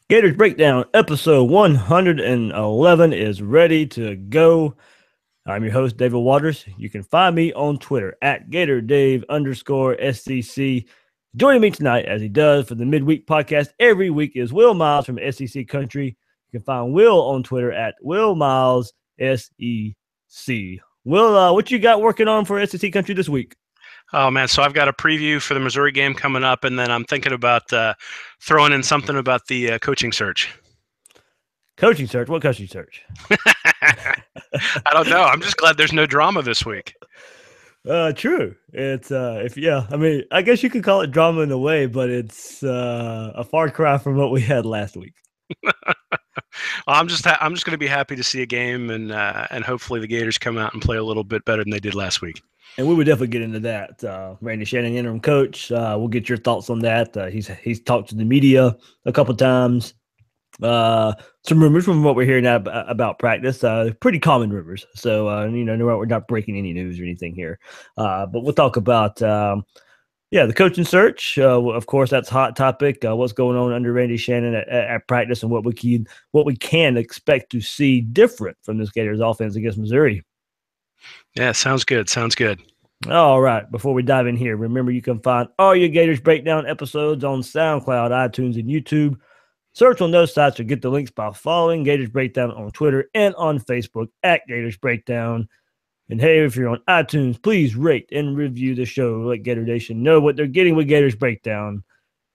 Gators Breakdown episode 111 is ready to go. I'm your host, David Waters. You can find me on Twitter at GatorDave_SEC. Joining me tonight, as he does for the midweek podcast every week, is Will Miles from SEC Country. You can find Will on Twitter at WillMilesSEC. Will, what you got working on for SEC Country this week? Oh, man. So I've got a preview for the Missouri game coming up, and then I'm thinking about throwing in something about the coaching search. Coaching search? What coaching search? I don't know. I'm just glad there's no drama this week. True. It's I guess you could call it drama in a way, but it's a far cry from what we had last week. Well, I'm just going to be happy to see a game, and hopefully the Gators come out and play a little bit better than they did last week. And we would definitely get into that. Randy Shannon, interim coach. We'll get your thoughts on that. He's talked to the media a couple times. Some rumors from what we're hearing now about practice. Pretty common rumors. So we're not breaking any news or anything here. But we'll talk about the coaching search. Of course, that's a hot topic. What's going on under Randy Shannon at practice, and what we can expect to see different from this Gators offense against Missouri. Yeah, sounds good. All right. Before we dive in here, remember you can find all your Gators Breakdown episodes on SoundCloud, iTunes, and YouTube. Search on those sites or get the links by following Gators Breakdown on Twitter and on Facebook at Gators Breakdown. And hey, if you're on iTunes, please rate and review the show. Let Gator Nation know what they're getting with Gators Breakdown.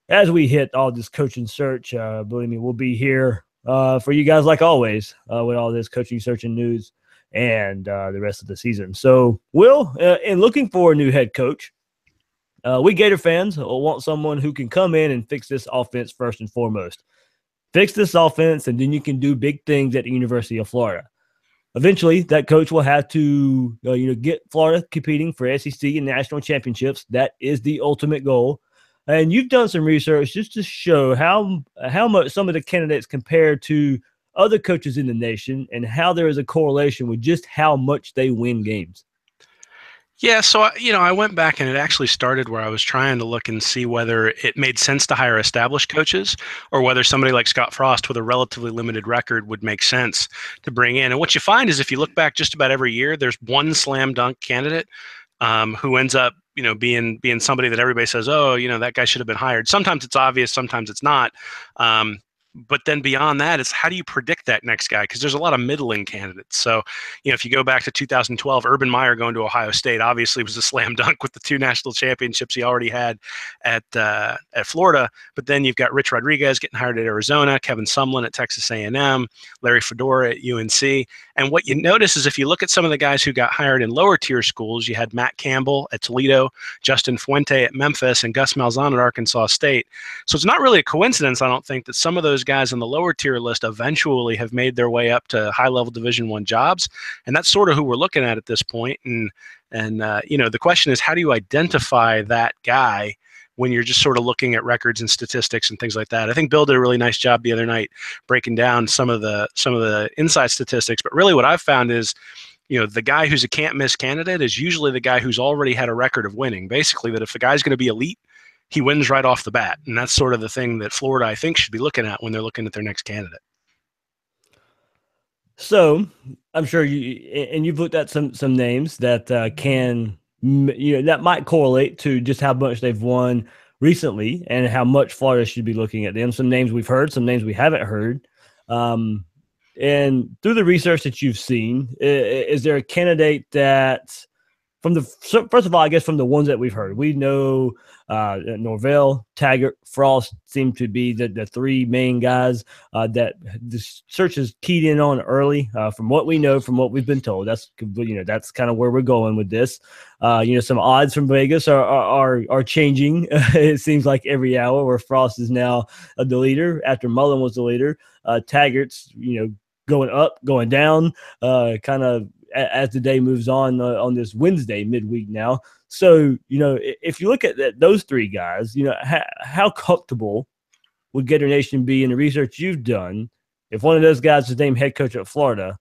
As we hit all this coaching search, believe me, we'll be here for you guys like always with all this coaching search and news and the rest of the season. So, Will, in looking for a new head coach, we Gator fans want someone who can come in and fix this offense first and foremost. Fix this offense, and then you can do big things at the University of Florida. Eventually, that coach will have to get Florida competing for SEC and national championships. That is the ultimate goal. And you've done some research just to show how much some of the candidates compare to other coaches in the nation, and how there is a correlation with just how much they win games. Yeah, so I went back, and it actually started where I was trying to look and see whether it made sense to hire established coaches, or whether somebody like Scott Frost with a relatively limited record would make sense to bring in. And what you find is, if you look back just about every year, there's one slam dunk candidate who ends up being somebody that everybody says, oh, that guy should have been hired. Sometimes it's obvious, sometimes it's not. But then beyond that, it's how do you predict that next guy? Because there's a lot of middling candidates. So, if you go back to 2012, Urban Meyer going to Ohio State obviously was a slam dunk with the 2 national championships he already had at Florida. But then you've got Rich Rodriguez getting hired at Arizona, Kevin Sumlin at Texas A&M, Larry Fedora at UNC. And what you notice is, if you look at some of the guys who got hired in lower tier schools, you had Matt Campbell at Toledo, Justin Fuente at Memphis, and Gus Malzahn at Arkansas State. So it's not really a coincidence, I don't think, that some of those guys on the lower tier list eventually have made their way up to high-level Division I jobs, and that's sort of who we're looking at this point. And the question is, how do you identify that guy when you're just sort of looking at records and statistics and things like that? I think Bill did a really nice job the other night breaking down some of the inside statistics, but really what I've found is, the guy who's a can't-miss candidate is usually the guy who's already had a record of winning. Basically, that if the guy's going to be elite, he wins right off the bat. And that's sort of the thing that Florida, I think, should be looking at when they're looking at their next candidate. So I'm sure you've looked at some names that that might correlate to just how much they've won recently and how much Florida should be looking at them. Some names we've heard, some names we haven't heard. And through the research that you've seen, is there a candidate that first of all, I guess from the ones that we've heard, we know Norvell, Taggart, Frost seem to be the 3 main guys that the search is keyed in on early. From what we know, from what we've been told, that's kind of where we're going with this. Some odds from Vegas are changing. It seems like every hour, where Frost is now the leader after Mullen was the leader. Taggart's going up, going down, kind of as the day moves on this Wednesday midweek now. So, if you look at those 3 guys, how comfortable would Gator Nation be in the research you've done if one of those guys is named head coach at Florida?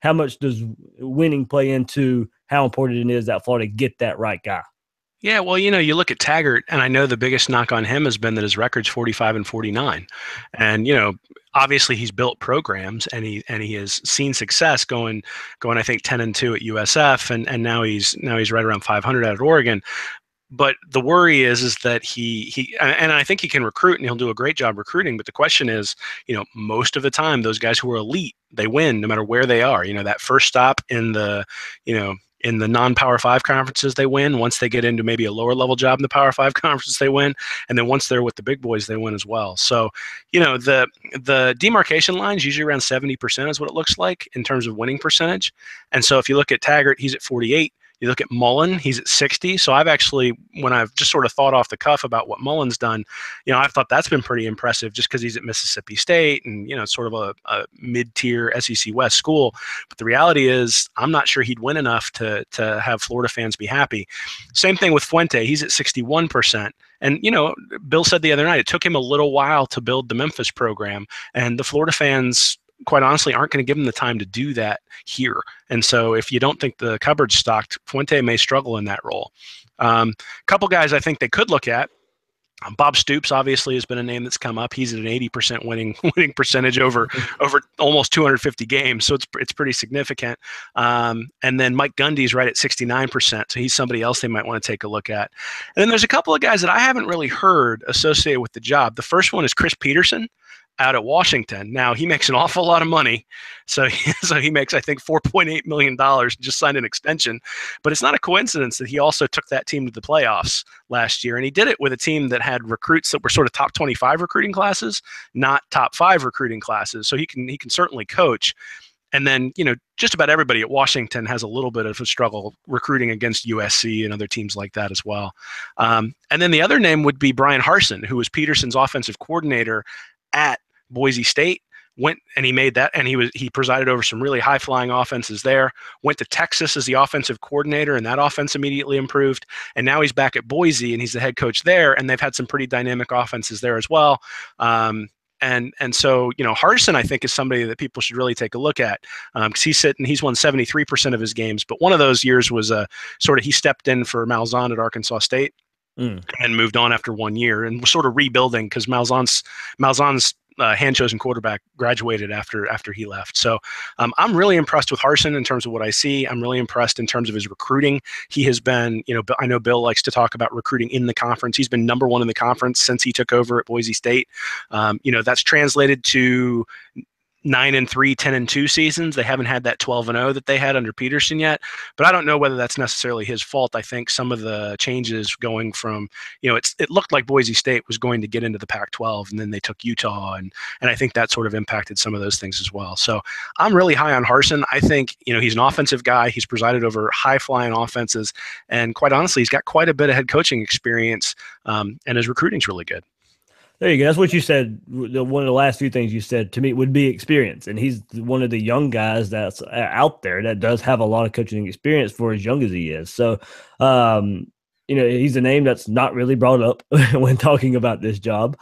How much does winning play into how important it is that Florida get that right guy? Yeah, well, you look at Taggart, and I know the biggest knock on him has been that his record's 45 and 49. And, obviously he's built programs and he has seen success going I think 10-2 at USF, and now he's right around 500 out at Oregon. But the worry is that he and I think he can recruit and he'll do a great job recruiting. But the question is, most of the time those guys who are elite, they win no matter where they are. That first stop in the non-Power Five conferences, they win. Once they get into maybe a lower level job in the Power Five conferences, they win. And then once they're with the big boys, they win as well. So, the demarcation line is usually around 70% is what it looks like in terms of winning percentage. And so if you look at Taggart, he's at 48. You look at Mullen, he's at 60. So I've actually, when I've just sort of thought off the cuff about what Mullen's done, I've thought that's been pretty impressive just because he's at Mississippi State and, sort of a mid-tier SEC West school. But the reality is I'm not sure he'd win enough to have Florida fans be happy. Same thing with Fuente. He's at 61%. And, Bill said the other night, it took him a little while to build the Memphis program. And the Florida fans, quite honestly, aren't going to give him the time to do that here. And so if you don't think the cupboard's stocked, Fuente may struggle in that role. A couple guys I think they could look at. Bob Stoops obviously has been a name that's come up. He's at an 80% winning percentage over almost 250 games, so it's pretty significant. And then Mike Gundy's right at 69%, so he's somebody else they might want to take a look at. And then there's a couple of guys that I haven't really heard associated with the job. The first one is Chris Peterson out at Washington. Now, he makes an awful lot of money. So he makes, I think, $4.8 million, just signed an extension. But it's not a coincidence that he also took that team to the playoffs last year. And he did it with a team that had recruits that were sort of top 25 recruiting classes, not top 5 recruiting classes. So he can certainly coach. And then, just about everybody at Washington has a little bit of a struggle recruiting against USC and other teams like that as well. And then the other name would be Brian Harsin, who was Peterson's offensive coordinator at Boise State. Went and he made that, and he presided over some really high flying offenses there. Went to Texas as the offensive coordinator, and that offense immediately improved. And now he's back at Boise, and he's the head coach there, and they've had some pretty dynamic offenses there as well. And so Hardison, I think, is somebody that people should really take a look at, because he's won 73% of his games, but one of those years was he stepped in for Malzahn at Arkansas State. And moved on after 1 year and was sort of rebuilding because Malzahn's hand-chosen quarterback graduated after he left. So I'm really impressed with Harsin in terms of what I see. I'm really impressed in terms of his recruiting. He has been, I know Bill likes to talk about recruiting in the conference. He's been number 1 in the conference since he took over at Boise State. That's translated to 9-3, 10-2 seasons. They haven't had that 12-0 that they had under Peterson yet, but I don't know whether that's necessarily his fault. I think some of the changes going from, it looked like Boise State was going to get into the Pac-12, and then they took Utah, and I think that sort of impacted some of those things as well. So I'm really high on Harsin. I think, he's an offensive guy. He's presided over high-flying offenses, and quite honestly, he's got quite a bit of head coaching experience, and his recruiting's really good. There you go. That's what you said. One of the last few things you said to me would be experience. And he's one of the young guys that's out there that does have a lot of coaching experience for as young as he is. So, he's a name that's not really brought up when talking about this job.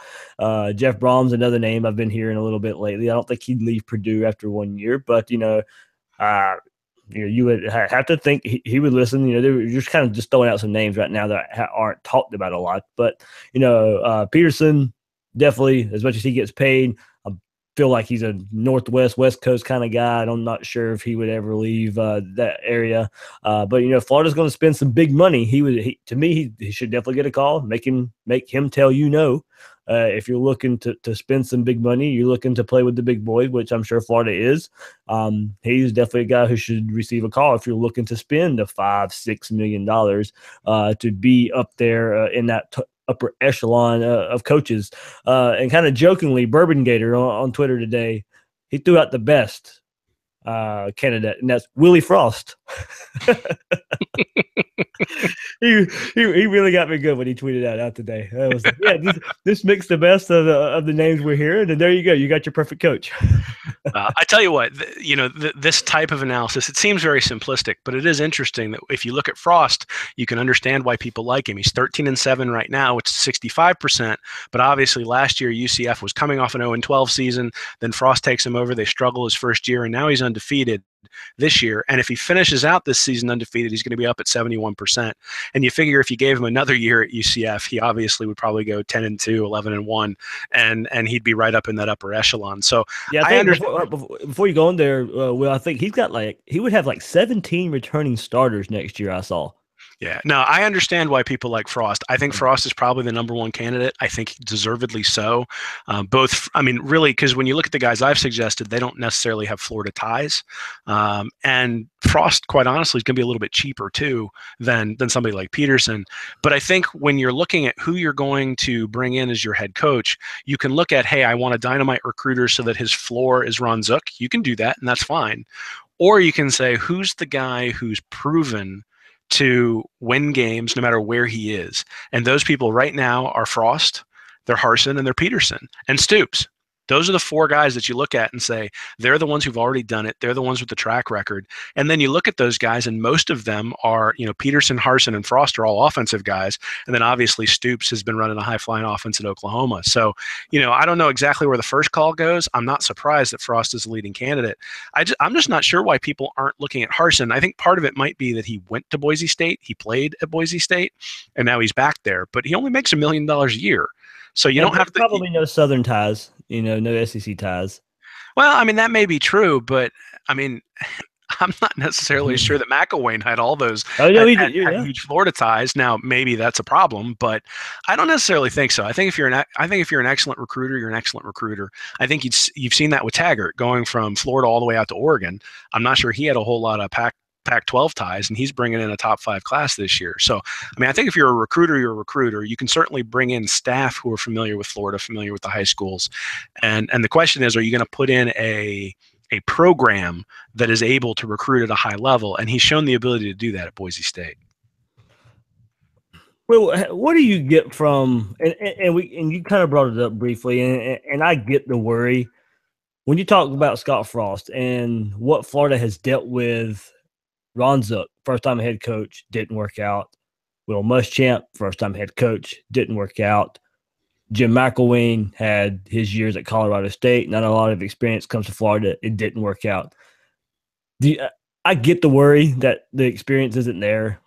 Jeff Brahms, another name I've been hearing a little bit lately. I don't think he'd leave Purdue after 1 year, but, you would have to think he would listen. They're just kind of just throwing out some names right now that aren't talked about a lot. But, Peterson, definitely, as much as he gets paid, I feel like he's a Northwest, West Coast kind of guy. I'm not sure if he would ever leave that area. But Florida's going to spend some big money. He should definitely get a call. Make him tell no. If you're looking to spend some big money, you're looking to play with the big boys, which I'm sure Florida is. He's definitely a guy who should receive a call if you're looking to spend $5-6 million to be up there in that upper echelon of coaches. And kind of jokingly, Bourbon Gator on Twitter today, he threw out the best candidate, and that's Willie Frost. he really got me good when he tweeted that out today. I was like, this makes the best of the names we're hearing, and there you go. You got your perfect coach. I tell you what, this type of analysis, it seems very simplistic, but it is interesting that if you look at Frost, you can understand why people like him. He's 13-7 right now, which is 65%, but obviously last year UCF was coming off an 0-12 season. Then Frost takes him over. They struggle his first year, and now he's undefeated. this year. And if he finishes out this season undefeated, he's going to be up at 71%. And you figure if you gave him another year at UCF, he obviously would probably go 10-2, 11-1, and he'd be right up in that upper echelon. So Yeah, I I think understand. before you go in there, Will, I think he would have like 17 returning starters next year. I saw. Yeah, no, I understand why people like Frost. I think Frost is probably the number one candidate. I think deservedly so. I mean, really, because when you look at the guys I've suggested, they don't necessarily have Florida ties. And Frost, quite honestly, is going to be a little bit cheaper too than somebody like Peterson. But I think when you're looking at who you're going to bring in as your head coach, you can look at, hey, I want a dynamite recruiter so that his floor is Ron Zook. You can do that, and that's fine. Or you can say, who's the guy who's proven to win games no matter where he is? And those people right now are Frost, they're Harsin, and they're Peterson and Stoops. Those are the four guys that you look at and say, they're the ones who've already done it. They're the ones with the track record. And then you look at those guys, and most of them are, Peterson, Harsin, and Frost are all offensive guys. And then obviously Stoops has been running a high-flying offense at Oklahoma. So, I don't know exactly where the first call goes. I'm not surprised that Frost is the leading candidate. I'm just not sure why people aren't looking at Harsin. I think part of it might be that he went to Boise State. He played at Boise State, and now he's back there. But he only makes $1 million a year. So you don't have to. Probably no Southern ties, no SEC ties. Well, I mean, that may be true, but I mean, I'm not necessarily sure that McElwain had all those Oh no, had huge Florida ties. Now, maybe that's a problem, but I don't necessarily think so. I think if you're an excellent recruiter, you're an excellent recruiter. I think you've seen that with Taggart going from Florida all the way out to Oregon. I'm not sure he had a whole lot of Pac-12 ties, and he's bringing in a top 5 class this year. So, I mean, I think if you're a recruiter, you're a recruiter. You can certainly bring in staff who are familiar with Florida, familiar with the high schools. And the question is, are you going to put in a program that is able to recruit at a high level? And he's shown the ability to do that at Boise State. Well, what do you get from and you kind of brought it up briefly, and I get the worry when you talk about Scott Frost and what Florida has dealt with. Ron Zook, first-time head coach, didn't work out. Will Muschamp, first-time head coach, didn't work out. Jim McElwain had his years at Colorado State. Not a lot of experience comes to Florida. It didn't work out. I get the worry that the experience isn't there.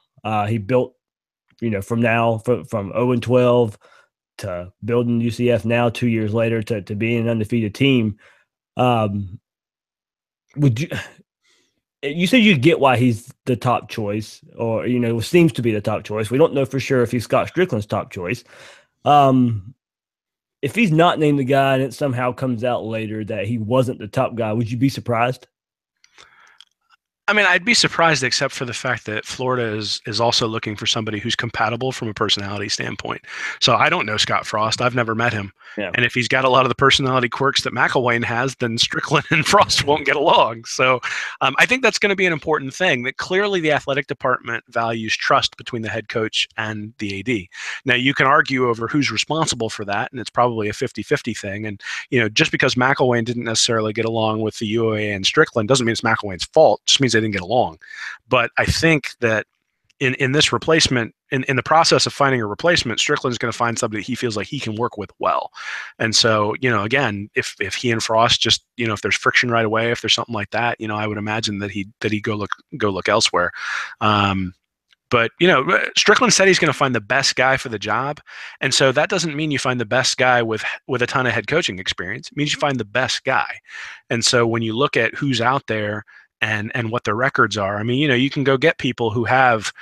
He built, from 0-12 to building UCF now 2 years later to being an undefeated team. Would you? You said you get why he's the top choice, or seems to be the top choice. We don't know for sure if he's Scott Strickland's top choice. If he's not named the guy and it somehow comes out later that he wasn't the top guy, would you be surprised? I mean, I'd be surprised, except for the fact that Florida is also looking for somebody who's compatible from a personality standpoint. So I don't know Scott Frost. I've never met him. Yeah. And if he's got a lot of the personality quirks that McElwain has, then Strickland and Frost won't get along. So I think that's going to be an important thing, that clearly the athletic department values trust between the head coach and the AD. Now, you can argue over who's responsible for that, and it's probably a 50-50 thing. And, just because McElwain didn't necessarily get along with the UAA and Strickland doesn't mean it's McElwain's fault. It just means they didn't get along. But I think that in this replacement, in the process of finding a replacement, Strickland's going to find somebody he feels like he can work with well. And so, again, if he and Frost just, if there's friction right away, if there's something like that, I would imagine that he'd go look elsewhere. But, Strickland said he's going to find the best guy for the job. And so that doesn't mean you find the best guy with a ton of head coaching experience. It means you find the best guy. And so when you look at who's out there and what their records are, I mean, you can go get people who have,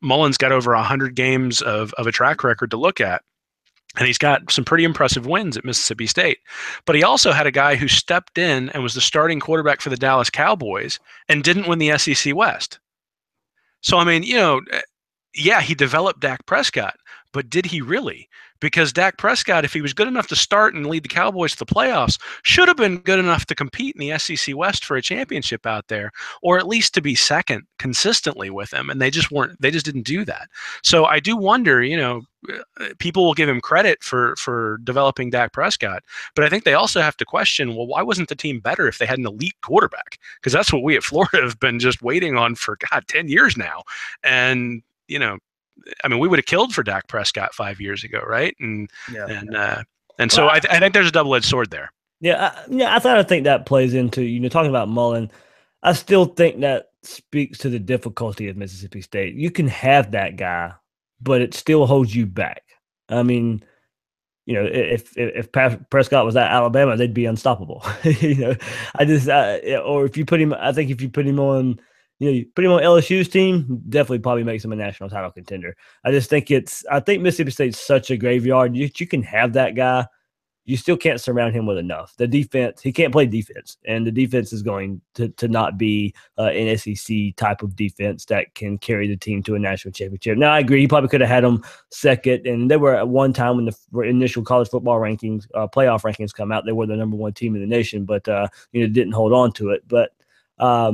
Mullen's got over 100 games of a track record to look at. And he's got some pretty impressive wins at Mississippi State. But he also had a guy who stepped in and was the starting quarterback for the Dallas Cowboys and didn't win the SEC West. So, I mean, yeah, he developed Dak Prescott, but did he really? Because Dak Prescott, if he was good enough to start and lead the Cowboys to the playoffs, should have been good enough to compete in the SEC West for a championship out there, or at least to be second consistently with him. And they just didn't do that. So I do wonder, people will give him credit for developing Dak Prescott, but I think they also have to question, well, why wasn't the team better if they had an elite quarterback? Because that's what we at Florida have been just waiting on for 10 years now. And, I mean, we would have killed for Dak Prescott 5 years ago, right? And so I think there's a double-edged sword there. Yeah, I think that plays into talking about Mullen. I still think that speaks to the difficulty of Mississippi State. You can have that guy, but it still holds you back. I mean, if Prescott was at Alabama, they'd be unstoppable. I just or if you put him, I think if you put him on, you put him on LSU's team, definitely probably makes him a national title contender. I think Mississippi State's such a graveyard. You can have that guy, you still can't surround him with enough. The defense, he can't play defense, and the defense is going to not be an SEC type of defense that can carry the team to a national championship. Now, I agree. He probably could have had them second, and they were at one time when the initial college football rankings, playoff rankings come out, they were the number one team in the nation, but didn't hold on to it. But I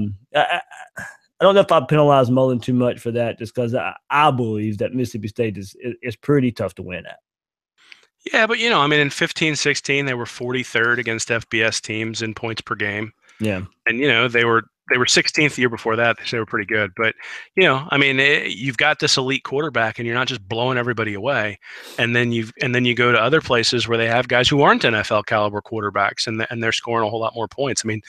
don't know if I penalize Mullen too much for that, just because I believe that Mississippi State is pretty tough to win at. Yeah, but I mean, in 15-16, they were 43rd against FBS teams in points per game. Yeah. And they were 16th the year before that, so they were pretty good. But I mean, you've got this elite quarterback, and you're not just blowing everybody away. And then you go to other places where they have guys who aren't NFL caliber quarterbacks, and they're scoring a whole lot more points. I mean,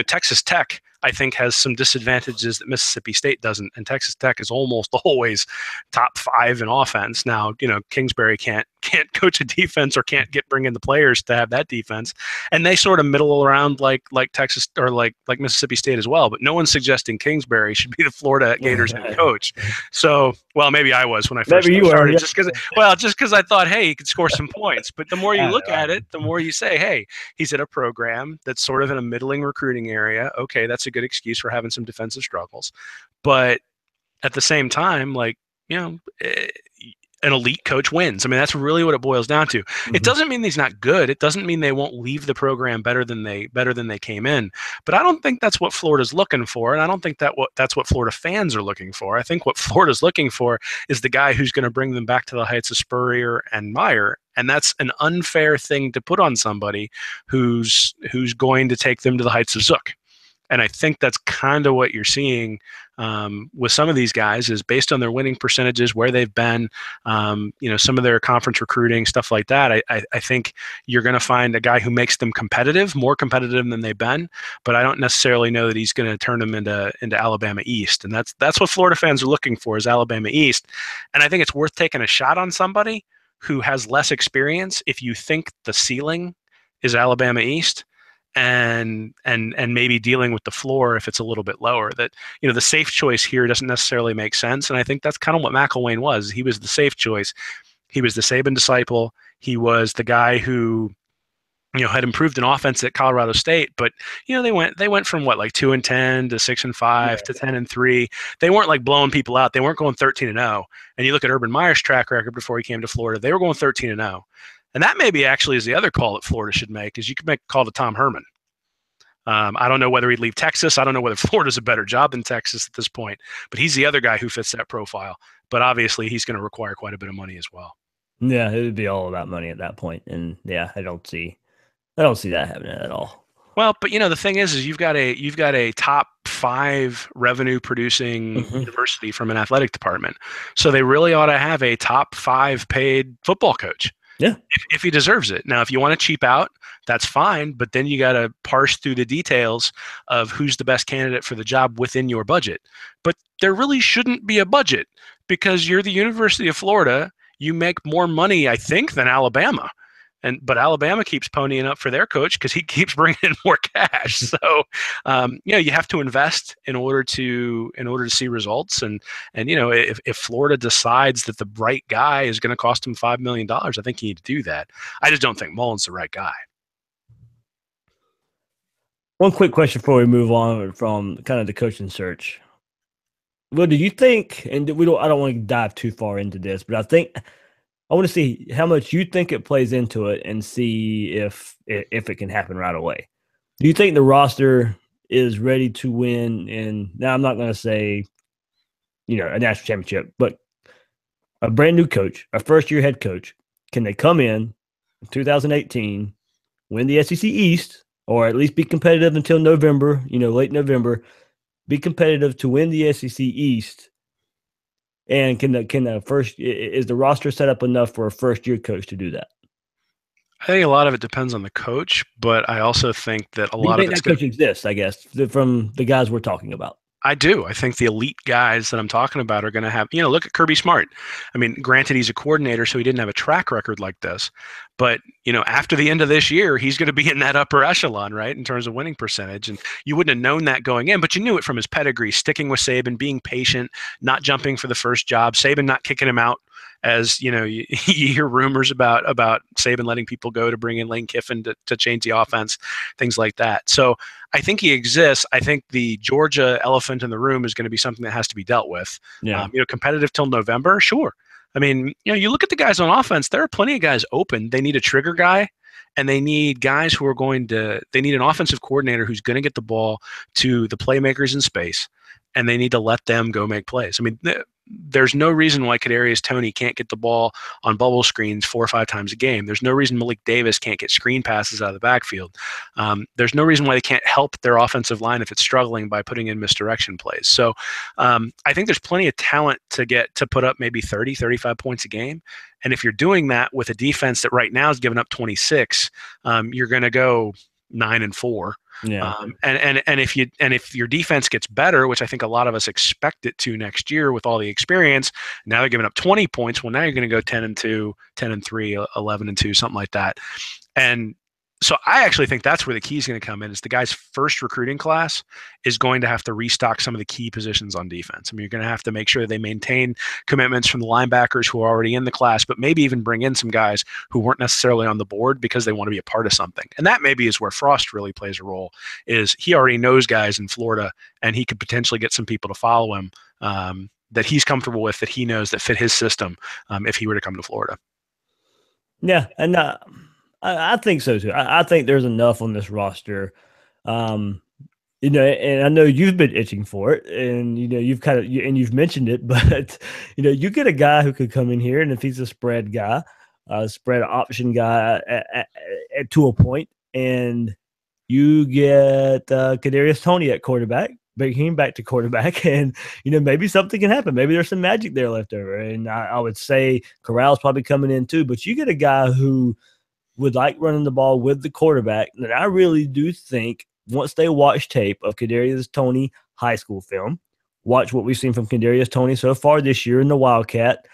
Texas Tech, I think, has some disadvantages that Mississippi State doesn't, and Texas Tech is almost always top 5 in offense. Now, Kingsbury can't coach a defense or can't bring in the players to have that defense, and they sort of middle around like Texas or like Mississippi State as well. But no one's suggesting Kingsbury should be the Florida Gators head coach. So, well, maybe I was when I first started, just because I thought, hey, he could score some points. But the more you look at it, the more you say, hey, he's at a program that's sort of in a middling recruiting area. Okay, that's a good excuse for having some defensive struggles. But at the same time, an elite coach wins. I mean, that's really what it boils down to. Mm-hmm. It doesn't mean he's not good. It doesn't mean they won't leave the program better than they came in. But I don't think that's what Florida's looking for, and I don't think that's what Florida fans are looking for. I think what Florida's looking for is the guy who's going to bring them back to the heights of Spurrier and Meyer, and that's an unfair thing to put on somebody who's going to take them to the heights of Zook. And I think that's kind of what you're seeing with some of these guys, is based on their winning percentages, where they've been, some of their conference recruiting, stuff like that. I think you're going to find a guy who makes them competitive, more competitive than they've been, but I don't necessarily know that he's going to turn them into Alabama East. And that's what Florida fans are looking for, is Alabama East. And I think it's worth taking a shot on somebody who has less experience if you think the ceiling is Alabama East, and maybe dealing with the floor if it's a little bit lower. That the safe choice here doesn't necessarily make sense, and I think that's kind of what McElwain was. He was the safe choice. He was the Saban disciple. He was the guy who had improved an offense at Colorado State, but they went from 2-10 to 6-5 to 10-3. They weren't like blowing people out. They weren't going 13-0. And you look at Urban Meyer's track record before he came to Florida, they were going 13-0. And that maybe actually is the other call that Florida should make, is you could make a call to Tom Herman. I don't know whether he'd leave Texas. I don't know whether Florida's a better job than Texas at this point, but he's the other guy who fits that profile. But obviously he's going to require quite a bit of money as well. Yeah, it would be all about money at that point. And yeah, I don't see that happening at all. Well, but the thing is you've got a top 5 revenue producing university from an athletic department. So they really ought to have a top 5 paid football coach. Yeah. If he deserves it. Now, if you want to cheap out, that's fine, but then you got to parse through the details of who's the best candidate for the job within your budget. But there really shouldn't be a budget, because you're the University of Florida. You make more money, I think, than Alabama. But Alabama keeps ponying up for their coach because he keeps bringing in more cash. So, you have to invest in order to see results. And if Florida decides that the right guy is going to cost him $5 million, I think you need to do that. I just don't think Mullen's the right guy. One quick question before we move on from kind of the coaching search. Well, do you think? And I don't want to dive too far into this, but I want to see how much you think it plays into it, and see if it can happen right away. Do you think the roster is ready to win? And now I'm not going to say, a national championship, but a brand new coach, a first-year head coach, can they come in 2018, win the SEC East, or at least be competitive until November, late November, be competitive to win the SEC East? And is the roster set up enough for a first-year coach to do that? I think a lot of it depends on the coach, but I also think that a Do you lot of think it's that going coach to. exists? I guess from the guys we're talking about. I do. I think the elite guys that I'm talking about are going to have, look at Kirby Smart. I mean, granted, he's a coordinator, so he didn't have a track record like this. But, after the end of this year, he's going to be in that upper echelon, right, in terms of winning percentage. And you wouldn't have known that going in, but you knew it from his pedigree, sticking with Saban, being patient, not jumping for the first job, Saban not kicking him out. As you hear rumors about Saban letting people go to bring in Lane Kiffin to change the offense, things like that. So I think he exists. I think the Georgia elephant in the room is going to be something that has to be dealt with. Yeah. Competitive till November, sure. I mean, you look at the guys on offense. There are plenty of guys open. They need a trigger guy, and they need guys who are going to. They need an offensive coordinator who's going to get the ball to the playmakers in space, and they need to let them go make plays. I mean, there's no reason why Kadarius Toney can't get the ball on bubble screens 4 or 5 times a game. There's no reason Malik Davis can't get screen passes out of the backfield. There's no reason why they can't help their offensive line if it's struggling by putting in misdirection plays. So I think there's plenty of talent to put up maybe 30, 35 points a game. And if you're doing that with a defense that right now is giving up 26, you're going to go 9-4. Yeah. And if your defense gets better, which I think a lot of us expect it to next year with all the experience, now they're giving up 20 points. Well, now you're going to go 10-2, 10-3, 11-2, something like that. And so I actually think that's where the key is going to come in. Is the guy's first recruiting class is going to have to restock some of the key positions on defense. I mean, you're going to have to make sure they maintain commitments from the linebackers who are already in the class, but maybe even bring in some guys who weren't necessarily on the board because they want to be a part of something. And that maybe is where Frost really plays a role. Is he already knows guys in Florida, and he could potentially get some people to follow him that he's comfortable with, that he knows that fit his system if he were to come to Florida. Yeah, and I think so too. I think there's enough on this roster. And I know you've been itching for it, and you've you've mentioned it, but you get a guy who could come in here, and if he's a spread guy, spread option guy to a point, and you get Kadarius Toney at quarterback, bring him back to quarterback, and maybe something can happen. Maybe there's some magic there left over, and I would say Corral's probably coming in too. But you get a guy who would like running the ball with the quarterback, and I really do think once they watch tape of Kadarius Toney high school film, watch what we've seen from Kadarius Toney so far this year in the Wildcat,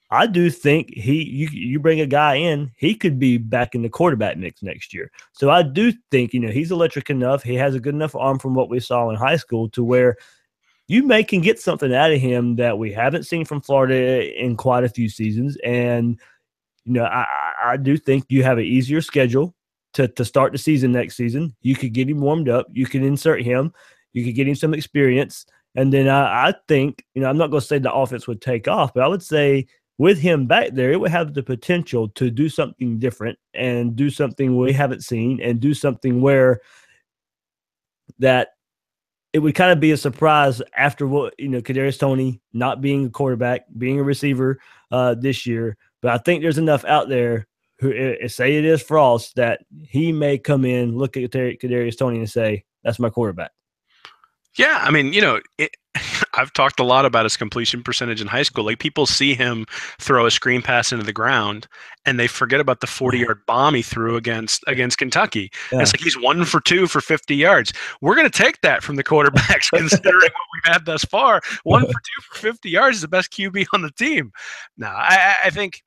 I do think you bring a guy in, he could be back in the quarterback mix next year. So I do think, he's electric enough. He has a good enough arm from what we saw in high school to where you can get something out of him that we haven't seen from Florida in quite a few seasons. And, I do think you have an easier schedule to start the season next season. You could get him warmed up. You can insert him. You could get him some experience. And then I think, I'm not going to say the offense would take off, but I would say with him back there, it would have the potential to do something different and do something we haven't seen and do something where that it would kind of be a surprise after what, Kadarius Toney not being a quarterback, being a receiver this year. But I think there's enough out there who say it is Frost that he may come in, look at Kadarius Toney and say, that's my quarterback. Yeah, I mean, I've talked a lot about his completion percentage in high school. Like, people see him throw a screen pass into the ground, and they forget about the 40-yard bomb he threw against Kentucky. Yeah. It's like he's 1 for 2 for 50 yards. We're going to take that from the quarterbacks, considering what we've had thus far. 1 for 2 for 50 yards is the best QB on the team. No, I think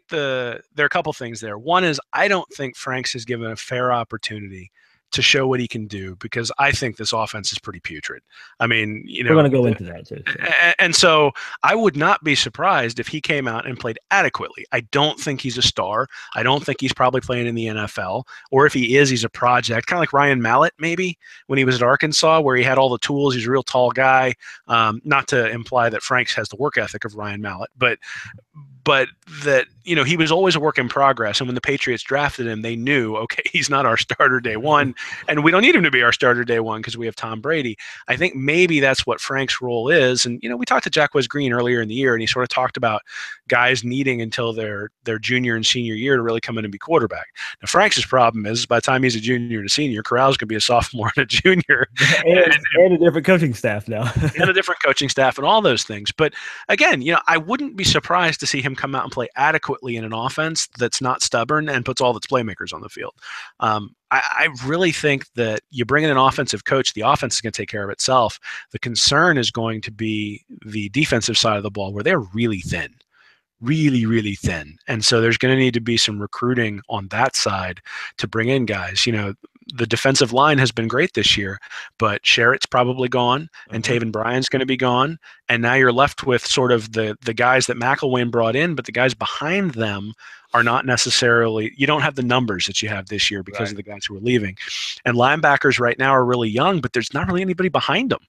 there are a couple things there. One is I don't think Franks has given a fair opportunity to show what he can do, because I think this offense is pretty putrid. I mean, we're going to go into that too. And so I would not be surprised if he came out and played adequately. I don't think he's a star. I don't think he's probably playing in the NFL, or if he is, he's a project, kind of like Ryan Mallett maybe when he was at Arkansas, where he had all the tools. He's a real tall guy. Not to imply that Franks has the work ethic of Ryan Mallett, but that, he was always a work in progress. And when the Patriots drafted him, they knew, okay, he's not our starter day one, and we don't need him to be our starter day one because we have Tom Brady. I think maybe that's what Frank's role is. And, we talked to Jacquez Green earlier in the year, and he sort of talked about guys needing until their junior and senior year to really come in and be quarterback. Now, Frank's problem is by the time he's a junior and a senior, Corral's going to be a sophomore and a junior, and a different coaching staff now. and a different coaching staff and all those things. But again, I wouldn't be surprised to see him come out and play adequately in an offense that's not stubborn and puts all its playmakers on the field. I really think that you bring in an offensive coach, the offense is going to take care of itself. The concern is going to be the defensive side of the ball, where they're really thin. Really, really thin. And so there's going to need to be some recruiting on that side to bring in guys. The defensive line has been great this year, but Sherritt's probably gone, and Taven Bryan's going to be gone. And now you're left with sort of the guys that McElwain brought in, but the guys behind them are not necessarily – you don't have the numbers that you have this year because of the guys who are leaving. And linebackers right now are really young, but there's not really anybody behind them,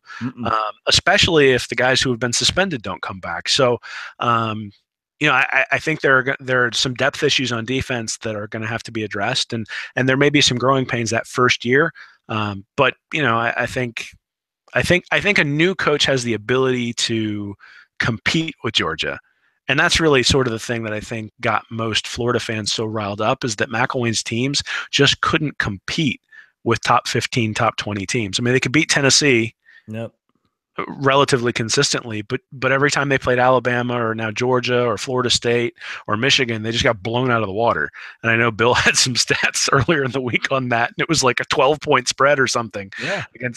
especially if the guys who have been suspended don't come back. So I think there are some depth issues on defense that are going to have to be addressed, and there may be some growing pains that first year. But I think a new coach has the ability to compete with Georgia, and that's really sort of the thing that I think got most Florida fans so riled up, is that McElwain's teams just couldn't compete with top 15, top 20 teams. I mean, they could beat Tennessee. Yep. Relatively consistently, but every time they played Alabama or now Georgia or Florida State or Michigan, they just got blown out of the water. And I know Bill had some stats earlier in the week on that, and it was like a 12-point spread or something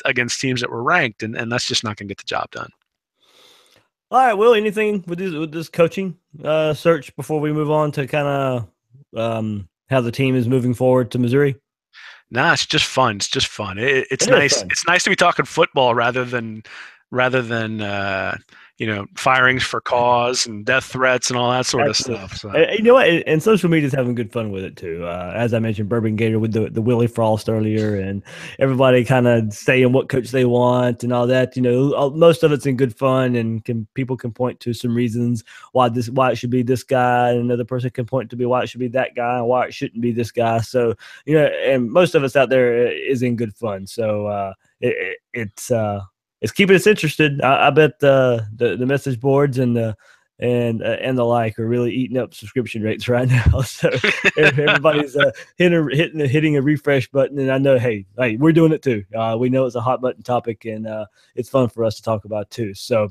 against teams that were ranked, and that's just not going to get the job done. All right, Will, anything with this coaching search before we move on to kind of how the team is moving forward to Missouri? Nah, it's just fun. It's just fun. It's nice. It's nice to be talking football rather than firings for cause and death threats and all that sort of stuff. So. You know what? And social media is having good fun with it too. As I mentioned, Bourbon Gator with the Willie Frost earlier, and everybody kind of saying what coach they want and all that. Most of it's in good fun, and people can point to some reasons why it should be this guy, and another person can point to why it should be that guy, and why it shouldn't be this guy. So and most of us out there is in good fun. So it's keeping us interested. I bet the message boards and the like are really eating up subscription rates right now. So everybody's hitting a refresh button, and I know, hey, we're doing it too. We know it's a hot button topic, and it's fun for us to talk about too. So,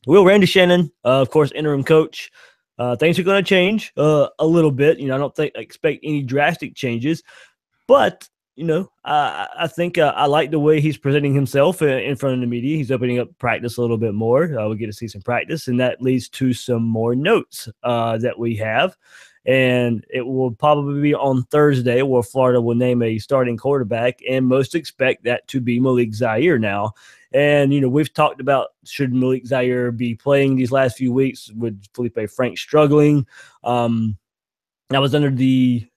Randy Shannon, of course, interim coach. Things are going to change a little bit. I don't expect any drastic changes, but I think I like the way he's presenting himself in front of the media. He's opening up practice a little bit more. We get to see some practice, and that leads to some more notes that we have. And it will probably be on Thursday where Florida will name a starting quarterback, and most expect that to be Malik Zaire now. And, we've talked about, should Malik Zaire be playing these last few weeks with Felipe Franks struggling? I was under the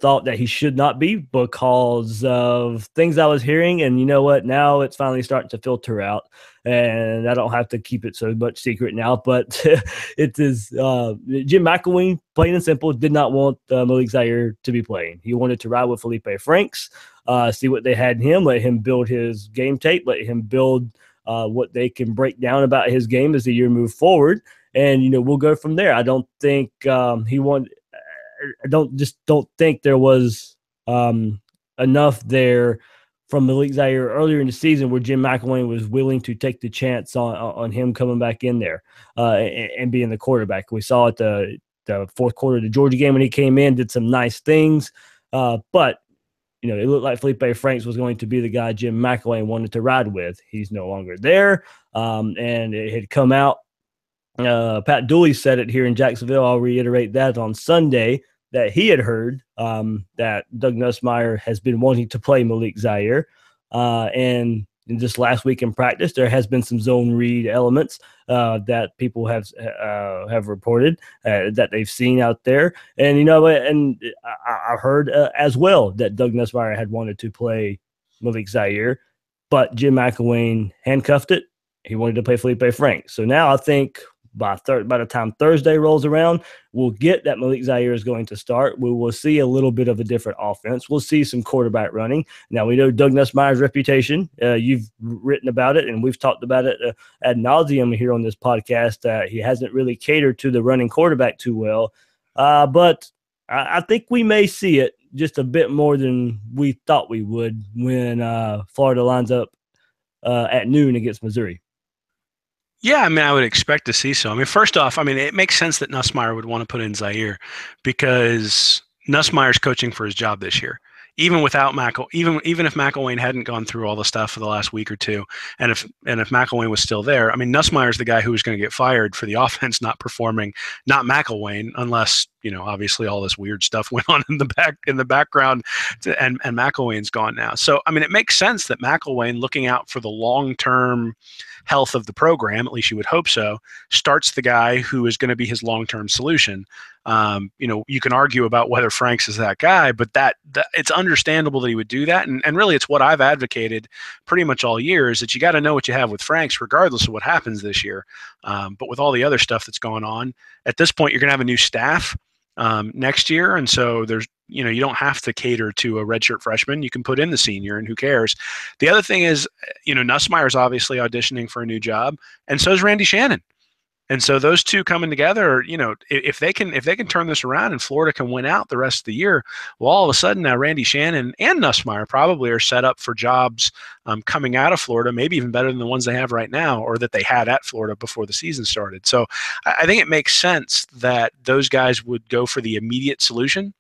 thought that he should not be because of things I was hearing. And you know what? Now it's finally starting to filter out, and I don't have to keep it so much secret now. But it is Jim McElwain, plain and simple, did not want Malik Zaire to be playing. He wanted to ride with Felipe Franks, see what they had in him, let him build his game tape, let him build what they can break down about his game as the year moves forward. And, we'll go from there. I don't think he wanted – I don't think there was enough there from Malik Zaire earlier in the season where Jim McElwain was willing to take the chance on him coming back in there and being the quarterback. We saw at the fourth quarter of the Georgia game when he came in, did some nice things, but it looked like Felipe Franks was going to be the guy Jim McElwain wanted to ride with. He's no longer there, and it had come out. Pat Dooley said it here in Jacksonville. I'll reiterate that on Sunday, that he had heard that Doug Nussmeier has been wanting to play Malik Zaire. And in just last week in practice, there has been some zone read elements that people have reported that they've seen out there. And, I heard as well that Doug Nussmeier had wanted to play Malik Zaire, but Jim McElwain handcuffed it. He wanted to play Felipe Franks. So now I think by the time Thursday rolls around, we'll get that Malik Zaire is going to start. We will see a little bit of a different offense. We'll see some quarterback running. Now, we know Doug Nussmeier's reputation. You've written about it, and we've talked about it ad nauseum here on this podcast. He hasn't really catered to the running quarterback too well. But I think we may see it just a bit more than we thought we would when Florida lines up at noon against Missouri. Yeah, I mean, I would expect to see so. I mean, first off, I mean, it makes sense that Nussmeier would want to put in Zaire because Nussmeier's coaching for his job this year. Even without even if McElwain hadn't gone through all the stuff for the last week or two, and if McElwain was still there, I mean, Nussmeier's the guy who was going to get fired for the offense not performing, not McElwain, unless obviously all this weird stuff went on in the background, and McElwain's gone now. So I mean, it makes sense that McElwain, looking out for the long-term health of the program, at least you would hope so, starts the guy who is going to be his long-term solution. You can argue about whether Franks is that guy, but that it's understandable that he would do that. And really, it's what I've advocated pretty much all year, is that you got to know what you have with Franks, regardless of what happens this year. But with all the other stuff that's going on, at this point, you're going to have a new staff next year. And so there's, you don't have to cater to a redshirt freshman. You can put in the senior, and who cares? The other thing is, Nussmeier's obviously auditioning for a new job, and so is Randy Shannon. And so those two coming together, if they can turn this around and Florida can win out the rest of the year, well, all of a sudden now Randy Shannon and Nussmeier probably are set up for jobs coming out of Florida, maybe even better than the ones they have right now, or that they had at Florida before the season started. So I think it makes sense that those guys would go for the immediate solution.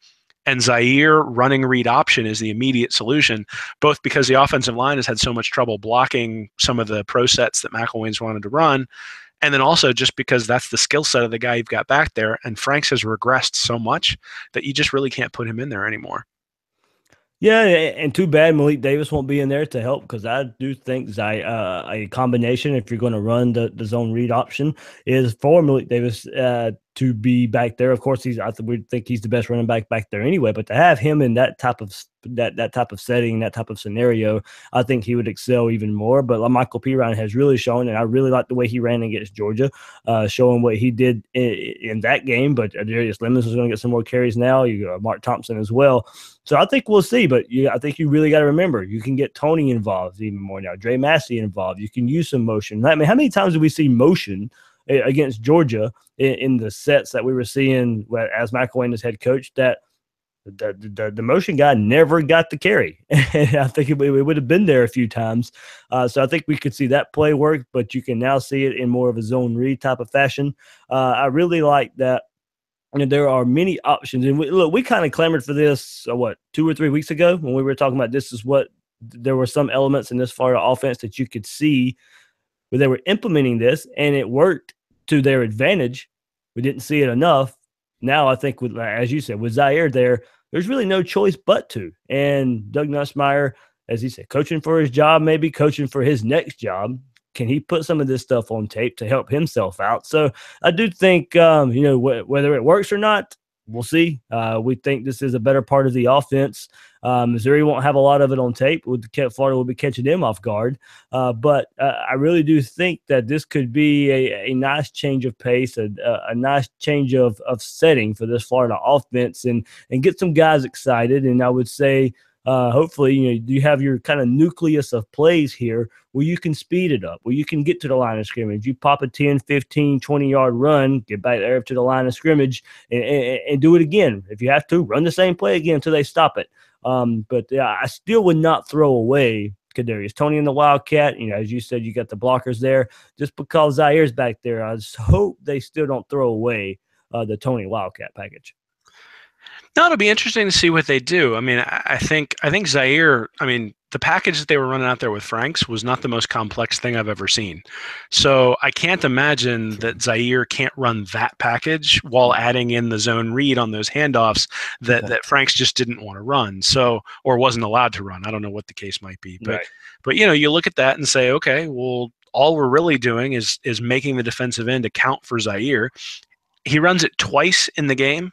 And Zaire running read option is the immediate solution, both because the offensive line has had so much trouble blocking some of the pro sets that McElwain's wanted to run, and then also just because that's the skill set of the guy you've got back there, and Franks has regressed so much that you just really can't put him in there anymore. Yeah, and too bad Malik Davis won't be in there to help, because I do think a combination, if you're going to run the zone read option, is for Malik Davis to be back there. Of course, we think he's the best running back there anyway, but to have him in that type of setting, that type of scenario, I think he would excel even more. But Michael Pirine has really shown, and I really like the way he ran against Georgia, showing what he did in that game. But Darius Lemons is going to get some more carries now. You got Mark Thompson as well. So I think we'll see. But I think you really got to remember, you can get Tony involved even more now, Dre Massey involved. You can use some motion. I mean, how many times do we see motion against Georgia in the sets that we were seeing as McElwain as head coach, that the motion guy never got the carry? I think it would have been there a few times. So I think we could see that play work, but you can now see it in more of a zone read type of fashion. I really like that. There are many options. And we kind of clamored for this, 2 or 3 weeks ago, when we were talking about this is what there were some elements in this Florida offense that you could see where they were implementing this, and it worked to their advantage. We didn't see it enough. Now I think, as you said, with Zaire there's really no choice but to. And Doug Nussmeier, as he said, coaching for his job, maybe coaching for his next job. Can he put some of this stuff on tape to help himself out? So I do think, whether it works or not, we'll see. We think this is a better part of the offense. Missouri won't have a lot of it on tape. Florida will be catching them off guard. But I really do think that this could be a nice change of pace, a nice change of setting for this Florida offense, and get some guys excited. And I would say, hopefully, you have your kind of nucleus of plays here where you can speed it up, where you can get to the line of scrimmage. You pop a 10, 15, 20-yard run, get back there to the line of scrimmage, and do it again. If you have to, run the same play again until they stop it. But I still would not throw away Kadarius Toney and the Wildcat. As you said, you got the blockers there. Just because Zaire's back there, I just hope they still don't throw away the Toney Wildcat package. No, it'll be interesting to see what they do. I mean, I think Zaire, the package that they were running out there with Franks was not the most complex thing I've ever seen. So I can't imagine that Zaire can't run that package while adding in the zone read on those handoffs that Franks just didn't want to run, or wasn't allowed to run. I don't know what the case might be. But, right. But you look at that and say, okay, well, all we're really doing is making the defensive end account for Zaire. He runs it twice in the game.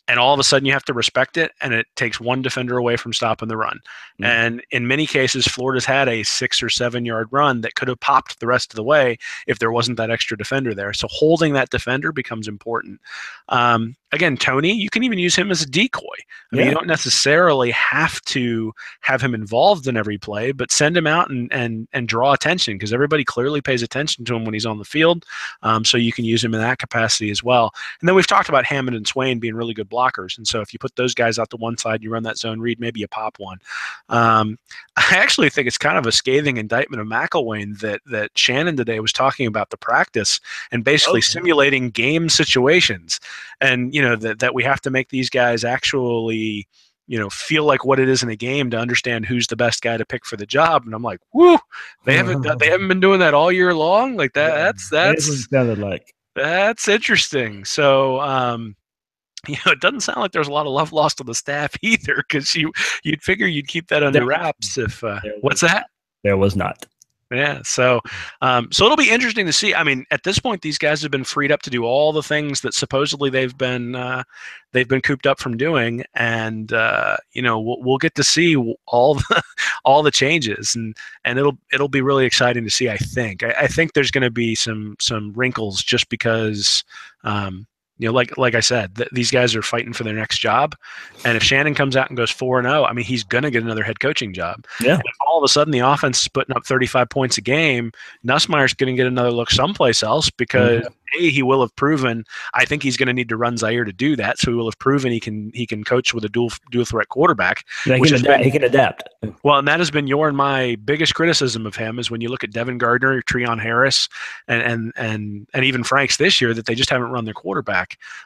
and all of a sudden you have to respect it, and it takes one defender away from stopping the run. Mm. And in many cases, Florida's had a 6 or 7 yard run that could have popped the rest of the way if there wasn't that extra defender there. So holding that defender becomes important. Again, Tony, you can even use him as a decoy. I mean, you don't necessarily have to have him involved in every play, but send him out and draw attention, because everybody clearly pays attention to him when he's on the field. So you can use him in that capacity as well. And then we've talked about Hammond and Swain being really good blockers. And so if you put those guys out to one side, you run that zone read, maybe you pop one. I actually think it's kind of a scathing indictment of McElwain that Shannon today was talking about the practice and basically simulating game situations. And, that we have to make these guys actually, feel like what it is in a game to understand who's the best guy to pick for the job. And I'm like, whoo, they haven't been doing that all year long. Like that. That's sounded like. That's interesting. So, it doesn't sound like there's a lot of love lost on the staff either, because you'd figure you'd keep that under wraps. If what's that? There was not. Yeah, so it'll be interesting to see. I mean, at this point, these guys have been freed up to do all the things that supposedly they've been cooped up from doing, and we'll get to see all the changes, and it'll be really exciting to see. I think there's going to be some wrinkles, just because. Like I said, these guys are fighting for their next job, and if Shannon comes out and goes 4-0, I mean, he's going to get another head coaching job. Yeah. And if all of a sudden the offense is putting up 35 points a game, Nussmeier's going to get another look someplace else, because he will have proven. I think he's going to need to run Zaire to do that, so he will have proven he can coach with a dual threat quarterback. Yeah, he can adapt. Well, and that has been your and my biggest criticism of him, is when you look at Devin Gardner, Treon Harris, and even Franks this year, that they just haven't run their quarterback.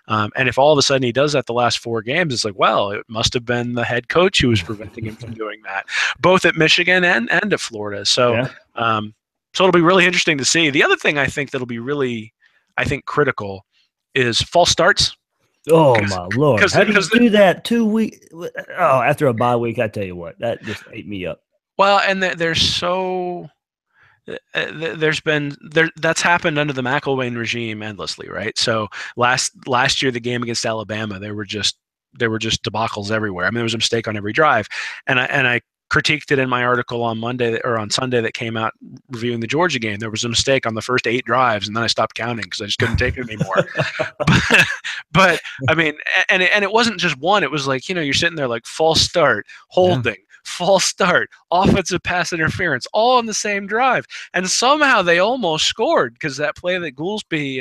And if all of a sudden he does that the last 4 games, it's like, well, it must have been the head coach who was preventing him from doing that, both at Michigan and at Florida. So, so it'll be really interesting to see. The other thing I think that'll be really, critical is false starts. Oh my Lord! How do you do that 2 weeks? Oh, after a bye week, I tell you what, that just ate me up. Well, and there's that's happened under the McElwain regime endlessly, right? So last year, the game against Alabama, there were just debacles everywhere. I mean, there was a mistake on every drive, and I critiqued it in my article on Monday or on Sunday that came out reviewing the Georgia game. There was a mistake on the first 8 drives, and then I stopped counting because I just couldn't take it anymore. but I mean, and it wasn't just one. It was like, you're sitting there like false start, holding, false start, offensive pass interference, all on the same drive. And somehow they almost scored, because that play that Goolsby,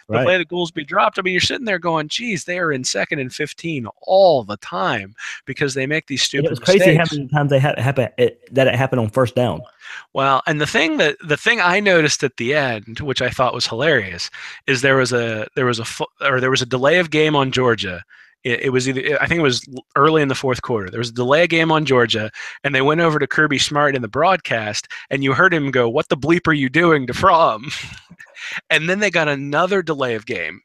play that Goolsby dropped. I mean, you're sitting there going, geez, they are in 2nd and 15 all the time, because they make these stupid mistakes. It was crazy how many times that it happened on first down. Well, and the thing I noticed at the end, which I thought was hilarious, is there was a delay of game on Georgia. It was either, I think it was early in the 4th quarter. There was a delay game on Georgia, and they went over to Kirby Smart in the broadcast, and you heard him go, "What the bleep are you doing to Fromm?" And then they got another delay of game,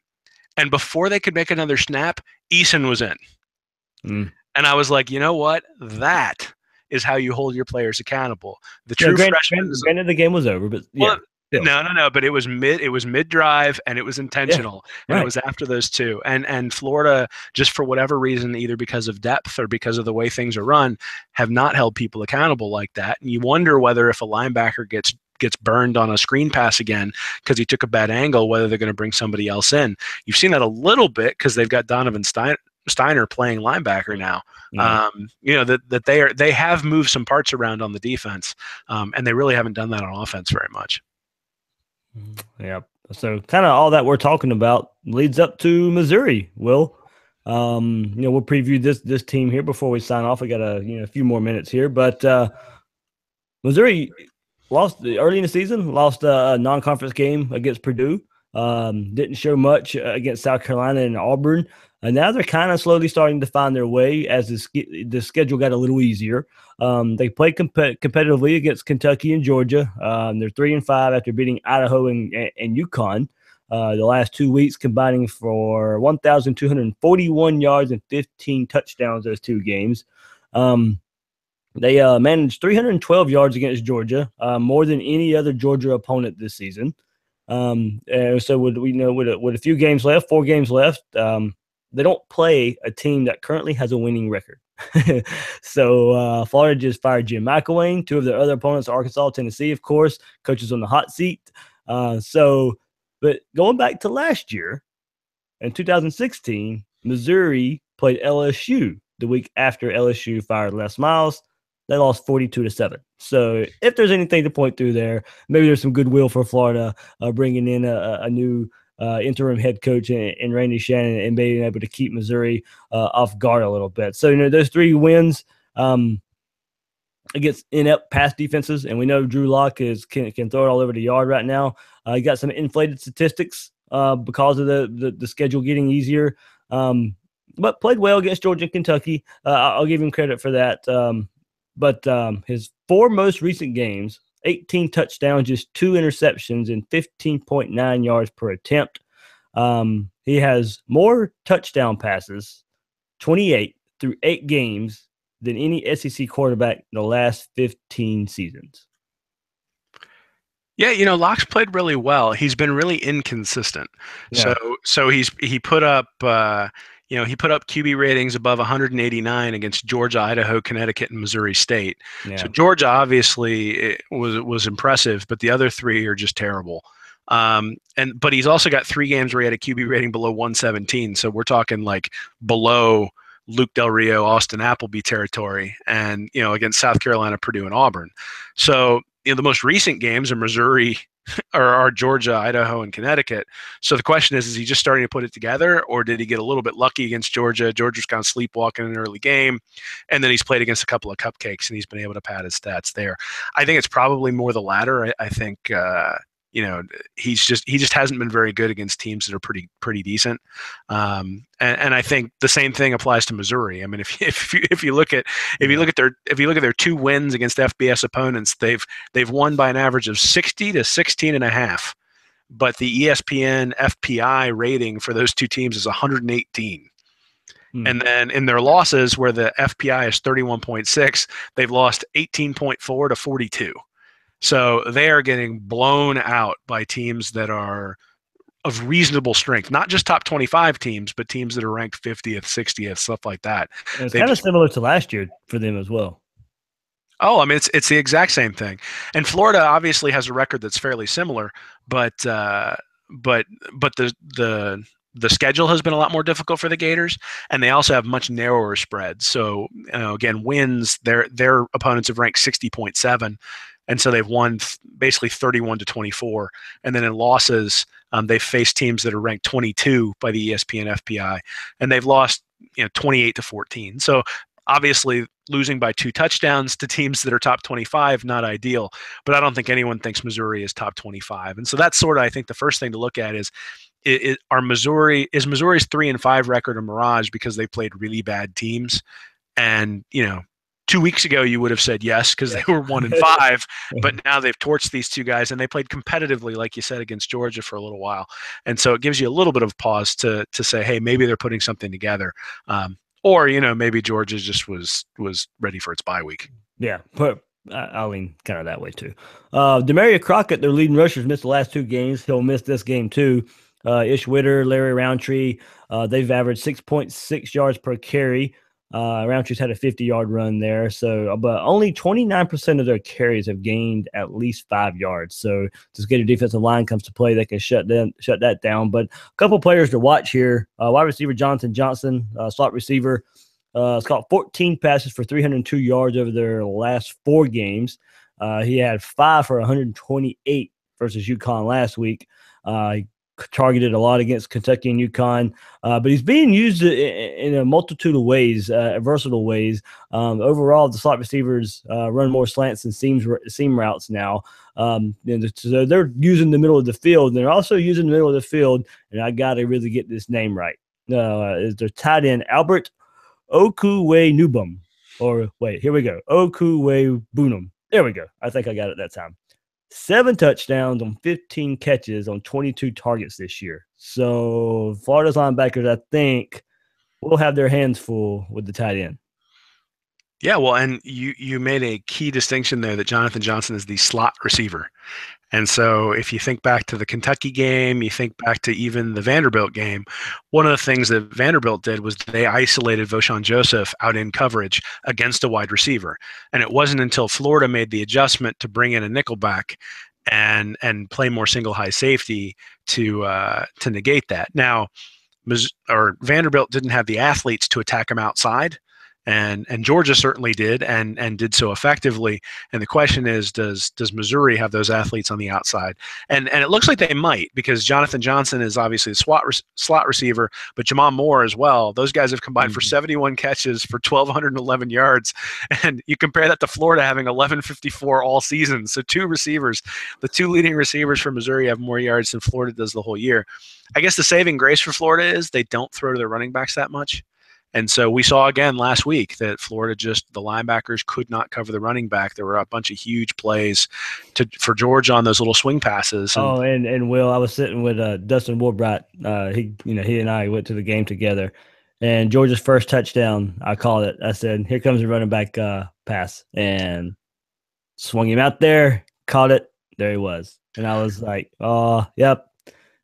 and before they could make another snap, Eason was in. And I was like, you know what? That is how you hold your players accountable. The true freshmen. Granted, the game was over, but yeah. No. But it was mid drive, and it was intentional, and it was after those 2. And Florida, just for whatever reason, either because of depth or because of the way things are run, have not held people accountable like that. And you wonder whether, if a linebacker gets burned on a screen pass again because he took a bad angle, whether they're going to bring somebody else in. You've seen that a little bit because they've got Donovan Steiner playing linebacker now. That they have moved some parts around on the defense, and they really haven't done that on offense very much. Yeah. So kind of all that we're talking about leads up to Missouri. Will, we'll preview this team here before we sign off. We got a few more minutes here, but Missouri lost early in the season. Lost a non-conference game against Purdue. Didn't show much against South Carolina and Auburn. And now they're kind of slowly starting to find their way as the schedule got a little easier. They played competitively against Kentucky and Georgia. They're 3-5 after beating Idaho and UConn. The last 2 weeks combining for 1,241 yards and 15 touchdowns those 2 games. They managed 312 yards against Georgia, more than any other Georgia opponent this season. So with a few games left, 4 games left, they don't play a team that currently has a winning record. So Florida just fired Jim McElwain. Two of their other opponents, Arkansas, Tennessee, of course, coaches on the hot seat. But going back to last year, in 2016, Missouri played LSU the week after LSU fired Les Miles. They lost 42-7. So if there's anything to point through there, maybe there's some goodwill for Florida bringing in a new interim head coach in Randy Shannon and being able to keep Missouri off guard a little bit. So, those 3 wins against inept pass defenses, and we know Drew Lock can throw it all over the yard right now. He got some inflated statistics because of the schedule getting easier, but played well against Georgia and Kentucky. I'll give him credit for that. But his 4 most recent games, 18 touchdowns, just 2 interceptions, and 15.9 yards per attempt. He has more touchdown passes, 28 through 8 games, than any SEC quarterback in the last 15 seasons. Yeah, Locke's played really well. He's been really inconsistent. Yeah. So he put up QB ratings above 189 against Georgia, Idaho, Connecticut, and Missouri State. Yeah. So Georgia obviously was impressive, but the other 3 are just terrible. But he's also got 3 games where he had a QB rating below 117. So we're talking like below Luke Del Rio, Austin Appleby territory, and against South Carolina, Purdue, and Auburn. So the most recent games are Missouri, or Georgia, Idaho, and Connecticut. So the question is he just starting to put it together, or did he get a little bit lucky against Georgia? Georgia's kind of sleepwalking in an early game, and then he's played against a couple of cupcakes, and he's been able to pad his stats there. I think it's probably more the latter. I think he just hasn't been very good against teams that are pretty decent. And I think the same thing applies to Missouri. I mean, if you look at their 2 wins against FBS opponents, they've won by an average of 60 to 16.5. But the ESPN FPI rating for those 2 teams is 118. And then in their losses, where the FPI is 31.6, they've lost 18.4 to 42. So they are getting blown out by teams that are of reasonable strength, not just top 25 teams, but teams that are ranked 50th, 60th, stuff like that. And it's kind of similar to last year for them as well. Oh, I mean, it's the exact same thing. And Florida obviously has a record that's fairly similar, but the schedule has been a lot more difficult for the Gators, and they also have much narrower spreads. So, again, wins, their opponents have ranked 60.7. And so they've won basically 31-24. And then in losses, they've faced teams that are ranked 22 by the ESPN FPI, and they've lost 28-14. So obviously losing by 2 touchdowns to teams that are top 25, not ideal. But I don't think anyone thinks Missouri is top 25. And so that's sort of, I think, the first thing to look at is Missouri's 3-5 record a mirage because they played really bad teams? And 2 weeks ago, you would have said yes because they were 1-5, but now they've torched these 2 guys, and they played competitively, like you said, against Georgia for a little while. And so it gives you a little bit of pause to say, hey, maybe they're putting something together. Or maybe Georgia just was ready for its bye week. Yeah, but I lean kind of that way too. Demaria Crockett, their leading rushers, missed the last 2 games. He'll miss this game too. Ish Witter, Larry Roundtree, they've averaged 6.6 yards per carry. Roundtree's had a 50-yard run there, but only 29% of their carries have gained at least 5 yards. So this Gator defensive line comes to play, they can shut that down. But a couple players to watch here: wide receiver Jonathan Johnson, slot receiver, has caught 14 passes for 302 yards over their last 4 games. He had 5 for 128 versus UConn last week. He targeted a lot against Kentucky and UConn, but he's being used in a multitude of ways, versatile ways. Overall, the slot receivers run more slants and seam routes now. So they're using the middle of the field, and they're also using the middle of the field, and I got to really get this name right. Is their tight end Albert Okuwe-Nubum. Or wait, here we go. Okuwe-Bunum. There we go. I think I got it that time. 7 touchdowns on 15 catches on 22 targets this year. So Florida's linebackers, I think, will have their hands full with the tight end. Yeah, well, and you made a key distinction there that Jonathan Johnson is the slot receiver. And so if you think back to the Kentucky game, you think back to even the Vanderbilt game, one of the things that Vanderbilt did was they isolated Voshan Joseph out in coverage against a wide receiver. And it wasn't until Florida made the adjustment to bring in a nickelback and play more single high safety to negate that. Now, Vanderbilt didn't have the athletes to attack him outside, and Georgia certainly did, and did so effectively. And the question is, does Missouri have those athletes on the outside? And it looks like they might, because Jonathan Johnson is obviously the slot receiver, but Jamon Moore as well. Those guys have combined for 71 catches for 1,211 yards, and you compare that to Florida having 1,154 all season. So the two leading receivers for Missouri have more yards than Florida does the whole year. I guess the saving grace for Florida is they don't throw to their running backs that much. And so we saw again last week that Florida the linebackers could not cover the running back. There were a bunch of huge plays for Georgia on those little swing passes. And Will, I was sitting with Dustin Warbright. He and I went to the game together, and Georgia's first touchdown, I called it. I said, "Here comes the running back pass," and swung him out there, caught it. There he was, and I was like, "Oh, yep."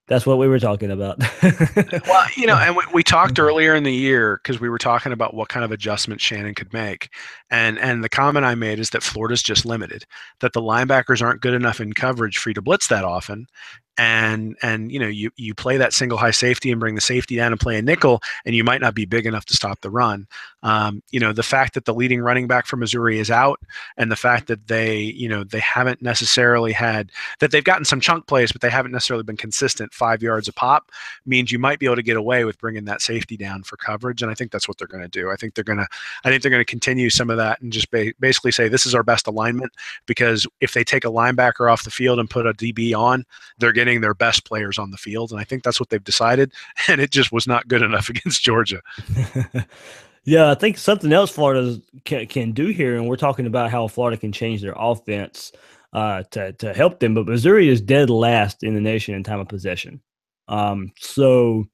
That's what we were talking about. Well, and we talked earlier in the year because we were talking about what kind of adjustments Shannon could make. And the comment I made is that Florida's just limited, that the linebackers aren't good enough in coverage for you to blitz that often. And you play that single high safety and bring the safety down and play a nickel, and you might not be big enough to stop the run. The fact that the leading running back for Missouri is out, and the fact that they haven't necessarily that they've gotten some chunk plays, but they haven't necessarily been consistent 5 yards a pop, means you might be able to get away with bringing that safety down for coverage. And I think that's what they're going to do. I think they're going to continue some of that and just basically say, this is our best alignment, because if they take a linebacker off the field and put a DB on, they're getting their best players on the field. And I think that's what they've decided. And it just was not good enough against Georgia. Yeah, I think something else Florida can do here, and we're talking about how Florida can change their offense to help them, but Missouri is dead last in the nation in time of possession. So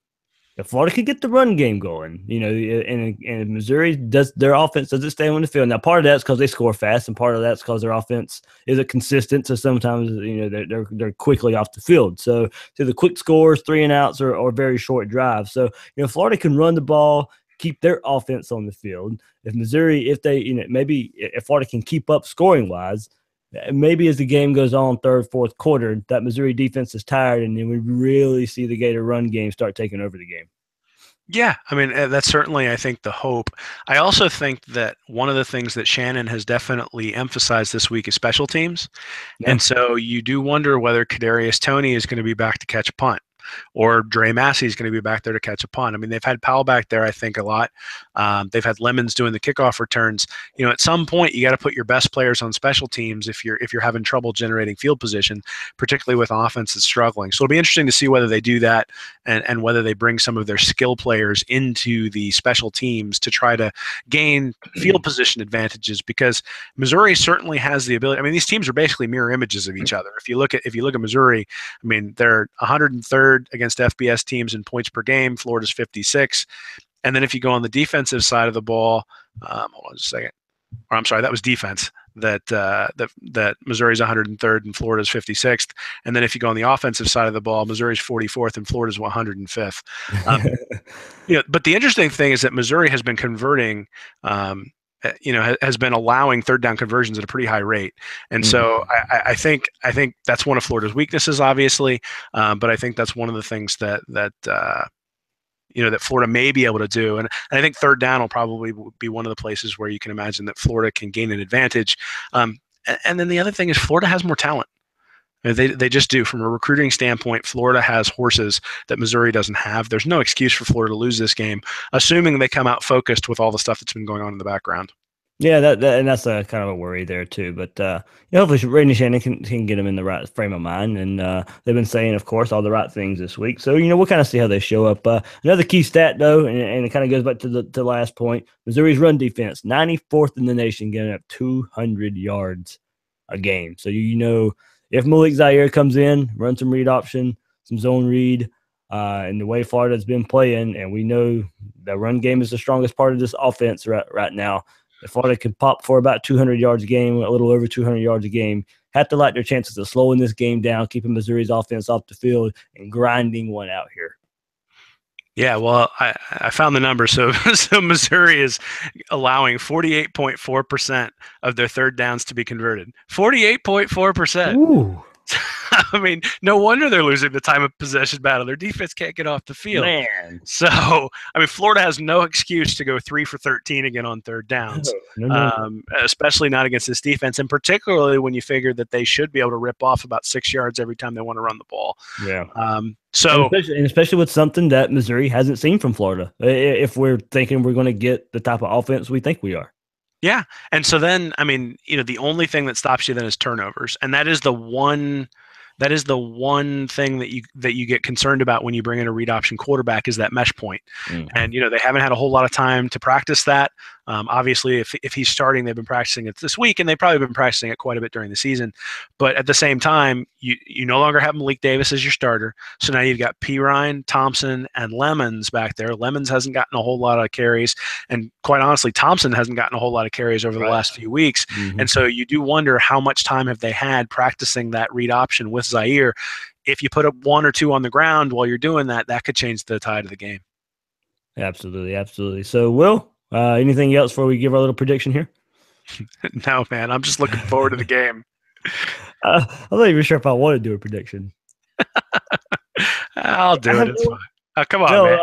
if Florida can get the run game going, and Missouri their offense doesn't stay on the field. Now, part of that's because they score fast, and part of that's because their offense isn't consistent. So sometimes they're quickly off the field. So the quick scores, 3 and outs, or very short drives. So Florida can run the ball, keep their offense on the field. If Missouri, maybe if Florida can keep up scoring wise, maybe as the game goes on, third, fourth quarter, that Missouri defense is tired, and then we really see the Gator run game start taking over the game. Yeah, I mean, that's certainly, I think, the hope. I also think that one of the things that Shannon has definitely emphasized this week is special teams. Yeah. And so you do wonder whether Kadarius Toney is going to be back to catch a punt, or Dre Massey is going to be back there to catch a punt. I mean, they've had Powell back there, I think, a lot. They've had Lemons doing the kickoff returns. At some point, you got to put your best players on special teams if you're having trouble generating field position, particularly with offense that's struggling. So it'll be interesting to see whether they do that, and whether they bring some of their skill players into the special teams to try to gain field position advantages, because Missouri certainly has the ability. I mean, these teams are basically mirror images of each other. If you look at Missouri, I mean, they're 103rd against FBS teams in points per game. Florida's 56. And then if you go on the defensive side of the ball, hold on just a second. Or I'm sorry, that was defense. That Missouri's 103rd and Florida's 56th. And then if you go on the offensive side of the ball, Missouri's 44th and Florida's 105th. But the interesting thing is that Missouri has been converting. Has been allowing third down conversions at a pretty high rate. And so I think that's one of Florida's weaknesses, obviously. But I think that's one of the things that Florida may be able to do. And I think third down will probably be one of the places where you can imagine that Florida can gain an advantage. And then the other thing is Florida has more talent. They just do. From a recruiting standpoint, Florida has horses that Missouri doesn't have. There's no excuse for Florida to lose this game, assuming they come out focused with all the stuff that's been going on in the background. Yeah, and that's a kind of a worry there too. But hopefully Randy Shannon can get them in the right frame of mind, and they've been saying, of course, all the right things this week. So we'll kind of see how they show up. Another key stat though, and it kind of goes back to the last point: Missouri's run defense, 94th in the nation, getting up 200 yards a game. So if Malik Zaire comes in, run some read option, some zone read, and the way Florida's been playing, and we know the run game is the strongest part of this offense right now. If Florida can pop for about 200 yards a game, a little over 200 yards a game, have to like their chances of slowing this game down, keeping Missouri's offense off the field, and grinding one out here. Yeah, well, I found the number. So Missouri is allowing 48.4% of their third downs to be converted. 48.4%. Ooh. I mean, no wonder they're losing the time of possession battle. Their defense can't get off the field. Man. So, I mean, Florida has no excuse to go 3 for 13 again on third downs, especially not against this defense, and particularly when you figure that they should be able to rip off about 6 yards every time they want to run the ball. Yeah. And especially with something that Missouri hasn't seen from Florida, if we're thinking we're going to get the type of offense we think we are. Yeah. And so then, I mean, the only thing that stops you then is turnovers. And that is the one thing that you get concerned about when you bring in a read option quarterback is that mesh point. And, they haven't had a whole lot of time to practice that. Obviously, if he's starting, they've been practicing it this week, and they've probably been practicing it quite a bit during the season. But at the same time, you no longer have Malik Davis as your starter. So now you've got Pirine, Thompson, and Lemons back there. Lemons hasn't gotten a whole lot of carries. And quite honestly, Thompson hasn't gotten a whole lot of carries over the last few weeks. And so you do wonder how much time have they had practicing that read option with Zaire. If you put up 1 or 2 on the ground while you're doing that, that could change the tide of the game. Absolutely. So, Will, anything else before we give our little prediction here? No, man. I'm just looking forward to the game. I'm not even sure if I want to do a prediction. I'll do it. It's fine. Oh, come on, man.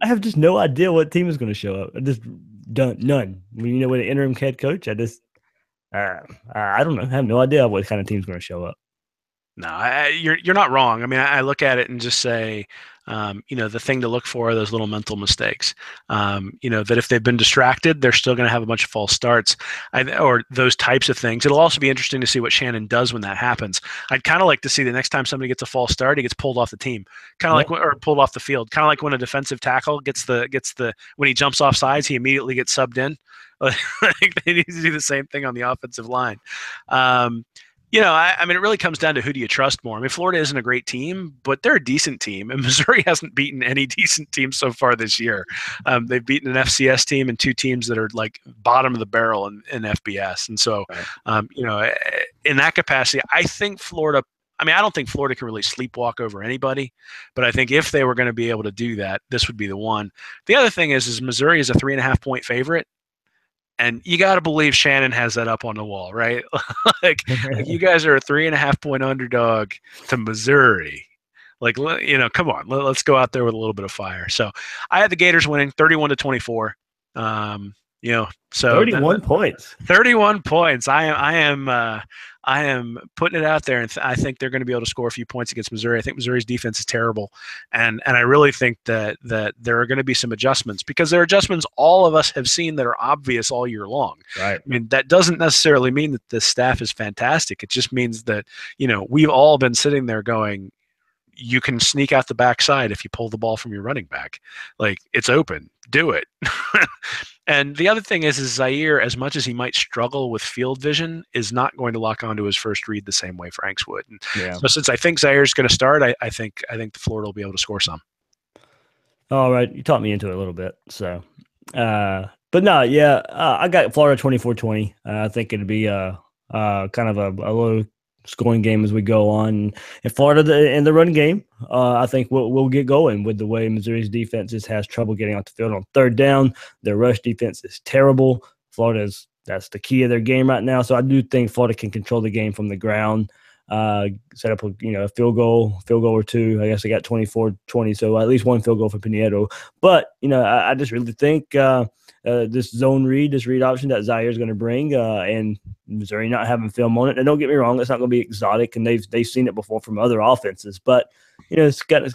I have just no idea what team is going to show up. I just none. With an interim head coach, I just I don't know. I have no idea what kind of team's going to show up. No, you're not wrong. I mean, I look at it and just say, the thing to look for are those little mental mistakes. That if they've been distracted, they're still going to have a bunch of false starts, or those types of things. It'll also be interesting to see what Shannon does when that happens. I'd kind of like to see the next time somebody gets a false start, he gets pulled off the team, or pulled off the field. Kind of like when a defensive tackle gets the when he jumps off sides, he immediately gets subbed in. I think they need to do the same thing on the offensive line. I mean, it really comes down to who do you trust more. I mean, Florida isn't a great team, but they're a decent team, and Missouri hasn't beaten any decent teams so far this year. They've beaten an FCS team and 2 teams that are like bottom of the barrel in FBS. And so, in that capacity, I think Florida – I mean, I don't think Florida can really sleepwalk over anybody, but I think if they were going to be able to do that, this would be the one. The other thing is Missouri is a 3.5-point favorite. And you got to believe Shannon has that up on the wall, right? like you guys are a 3.5-point underdog to Missouri. Come on, let's go out there with a little bit of fire. So I had the Gators winning 31-24. So 31 points. 31 points. I am putting it out there, and I think they're going to be able to score a few points against Missouri. I think Missouri's defense is terrible, and I really think that there are going to be some adjustments, because there are adjustments all of us have seen that are obvious all year long. Right. I mean, that doesn't necessarily mean that the staff is fantastic. It just means that we've all been sitting there going, you can sneak out the backside if you pull the ball from your running back. Like, it's open. Do it. And the other thing is Zaire, as much as he might struggle with field vision, is not going to lock onto his first read the same way Franks would. And so since I think Zaire's going to start, I think the Florida will be able to score some. All right. You taught me into it a little bit. So, but no, I got Florida 24-20. I think it'd be kind of a low scoring game as we go on. And Florida in the run game, I think we'll get going with the way Missouri's defense just has trouble getting off the field on third down. Their rush defense is terrible. That's the key of their game right now. So I do think Florida can control the game from the ground. Set up a field goal or two. I guess they got 24-20, so at least one field goal for Pinedo. But I just really think this zone read, this read option that Zaire is going to bring, and Missouri not having film on it. And don't get me wrong, it's not going to be exotic, and they've seen it before from other offenses. But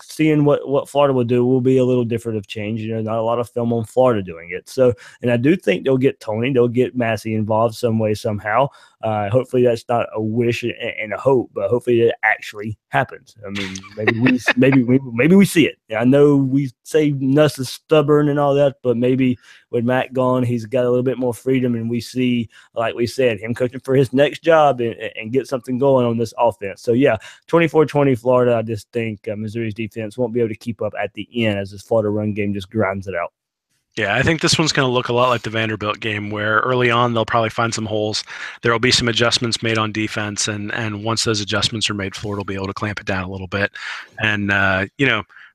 seeing what Florida will do will be a little different of change. Not a lot of film on Florida doing it. So, and I do think they'll get Tony, they'll get Massey involved some way somehow. Hopefully that's not a wish and a hope, but hopefully it actually happens. I mean, maybe we see it. I know we say Nuss is stubborn and all that, but maybe with Matt gone, he's got a little bit more freedom, and we see, like we said, him coaching for his next job and get something going on this offense. So 24-20 Florida. I just think Missouri's defense won't be able to keep up at the end as this Florida run game just grinds it out. Yeah, I think this one's going to look a lot like the Vanderbilt game, where early on they'll probably find some holes. There will be some adjustments made on defense, and once those adjustments are made, Florida will be able to clamp it down a little bit. And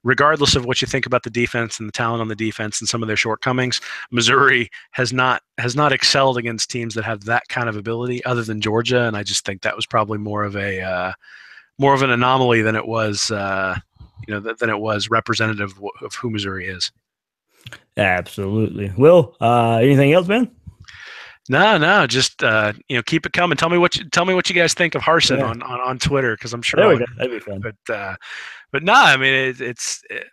regardless of what you think about the defense and the talent on the defense and some of their shortcomings, Missouri has not excelled against teams that have that kind of ability, other than Georgia. And I just think that was probably more of an anomaly than it was than it was representative of who Missouri is. Absolutely. Will, anything else, man? No, just keep it coming. Tell me what you guys think of Harsin Yeah. on Twitter, because I'm sure There I'll we go. agree That'd be with fun. it. But no, I mean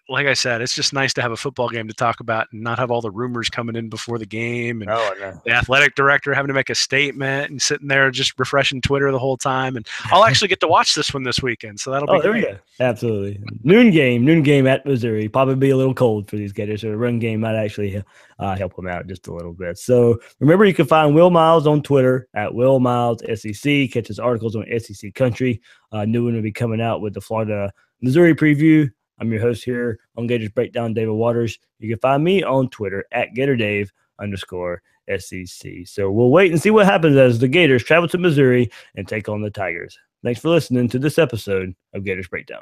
like I said, it's just nice to have a football game to talk about and not have all the rumors coming in before the game and Oh, I know. the athletic director having to make a statement and sitting there just refreshing Twitter the whole time. And I'll actually get to watch this one this weekend, so that'll be Oh, there we great. go. Absolutely. Noon game at Missouri. Probably be a little cold for these Gators. So the run game might actually help them out just a little bit. So remember, you can find Will Miles on Twitter at Will Miles SEC. Catch his articles on SEC Country. New one will be coming out with the Florida Missouri preview. I'm your host here on Gators Breakdown, David Waters. You can find me on Twitter at GatorDave_SEC. So we'll wait and see what happens as the Gators travel to Missouri and take on the Tigers. Thanks for listening to this episode of Gators Breakdown.